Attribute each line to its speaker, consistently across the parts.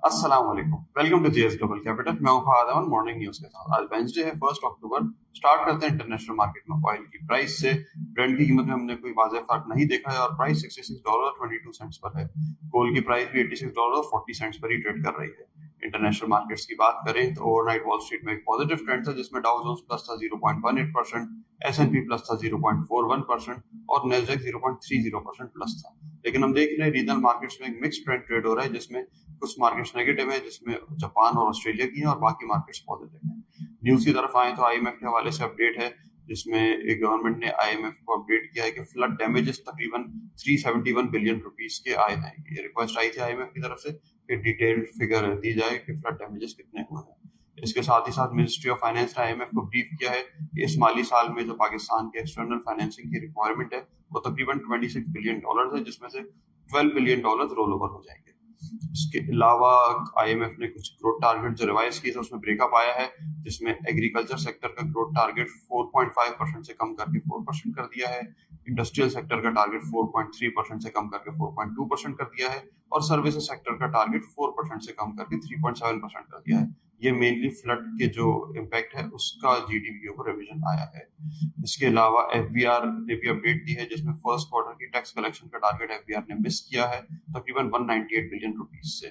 Speaker 1: अस्सलाम वालेकुम, welcome to GS global capital. मैं हूं फहाद अमन मॉर्निंग न्यूज के साथ। आज वेंसडे है 1 अक्टूबर। स्टार्ट करते हैं इंटरनेशनल मार्केट में ऑयल की प्राइस से। ब्रेंट की कीमत में हमने कोई वाज़ेह फर्क नहीं देखा है और प्राइस $66.22 पर है। कोल की प्राइस भी $86.40 पर ही ट्रेड कर रही है। इंटरनेशनल मार्केट्स की बात करें तो ओवरनाइट वॉल स्ट्रीट में एक पॉजिटिव ट्रेंड था, जिसमें डाउ जोन्स प्लस था 0.18%, एस&पी प्लस था 0.41% और नैस्डैक 0.30% प्लस था। लेकिन हम देख रहे हैं रीजनल मार्केट्स में एक मिक्स ट्रेंड ट्रेड हो रहा है, जिसमें कुछ मार्केट्स नेगेटिव है, जिसमें जापान और ऑस्ट्रेलिया की है और बाकी मार्केट्स पॉजिटिव हैं। न्यूज की तरफ आए तो आईएमएफ के हवाले से अपडेट है, जिसमें एक गवर्नमेंट ने आईएमएफ को अपडेट किया है कि फ्लड डैमेजेस तकरीबन 371 बिलियन रुपीस के आए हैं। ये रिक्वेस्ट आई थी आईएमएफ की तरफ से कि डिटेल्ड फिगर दी जाए कि फ्लड डैमेजेस कितने हुए हैं। इसके साथ ही साथ मिनिस्ट्री ऑफ फाइनेंस ने आईएमएफ को ब्रीफ किया है कि इस माली साल में जो पाकिस्तान के एक्सटर्नल फाइनेंसिंग की रिक्वायरमेंट है वो तकरीबन $26 बिलियन है, जिसमें से $12 बिलियन रोल ओवर हो जाएंगे। इसके अलावा आईएमएफ ने कुछ ग्रोथ टारगेट जो रिवाइज किए थे उसमें ब्रेकअप आया है, जिसमें एग्रीकल्चर सेक्टर का ग्रोथ टारगेट 4.5% से कम करके 4% कर दिया है। इंडस्ट्रियल सेक्टर का टारगेट 4.3% से कम करके 4.2% कर दिया है और सर्विसेज सेक्टर का टारगेट 4% से कम करके 3.7% कर दिया है। ये मेनली फ्लड के जो इम्पैक्ट है उसका जीडीपी के ऊपर रिवीजन आया है। इसके अलावा एफबीआर ने भी अपडेट दी है, जिसमें फर्स्ट क्वार्टर की टैक्स कलेक्शन का टारगेट एफबीआर ने मिस किया है तकरीबन 198 बिलियन रुपीस से।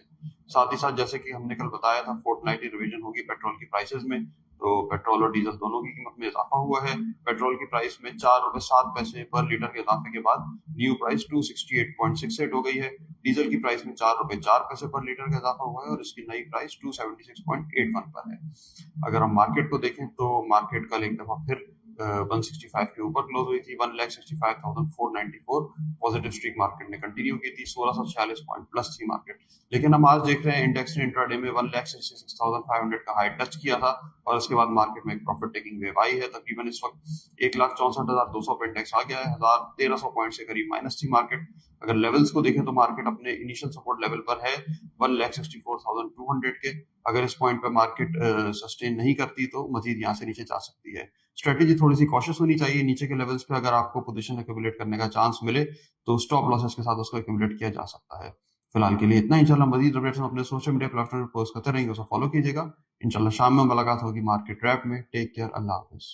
Speaker 1: साथ ही साथ जैसे कि हमने कल बताया था, फोर्टनाइटली रिवीजन होगी पेट्रोल की प्राइसेस में, तो पेट्रोल और डीजल दोनों की कीमत में इजाफा हुआ है। पेट्रोल की प्राइस में ₹4.07 पर लीटर के इजाफे के बाद न्यू प्राइस 268.68 हो गई है। डीजल की प्राइस में ₹4.04 पर लीटर का इजाफा हुआ है और इसकी नई प्राइस 276.81 पर है। अगर हम मार्केट को देखें तो मार्केट कल एक दफा फिर 165 के ऊपर क्लोज हुई थी, 1,65,494। पॉजिटिव स्ट्रीक मार्केट ने कंटिन्यू की थी, 1646 पॉइंट प्लस थी मार्केट। लेकिन हम आज देख रहे हैं इंडेक्स ने इंट्राडे में 1,66,500 का हाई टच किया था और उसके बाद मार्केट में एक प्रॉफिट टेकिंग वेव आई है। तकरीबन इस वक्त 1,64,200 पे इंडेक्स आ गया है, 1,1300 पॉइंट से करीब माइनस थी मार्केट। अगर लेवल्स को देखें तो मार्केट अपने इनिशियल सपोर्ट लेवल पर है 1,64,200 के। अगर इस पॉइंट पर मार्केट सस्टेन नहीं करती तो मजीद यहाँ से नीचे जा सकती है। स्ट्रेटेजी थोड़ी सी कॉशियस होनी चाहिए। नीचे के लेवल्स पे अगर आपको पोजीशन एक्यूमुलेट करने का चांस मिले तो स्टॉप लॉसेस के साथ उसको एक्यूमुलेट किया जा सकता है। फिलहाल के लिए इतना ही। इंशाल्लाह मजीद अपडेट्स हम अपने सोशल मीडिया प्लेटफॉर्म पर पोस्ट करते रहेंगे, उसे फॉलो कीजिएगा। इंशाल्लाह शाम में मुलाकात होगी मार्केट रैप में। टेक केयर, अल्लाह हाफिज।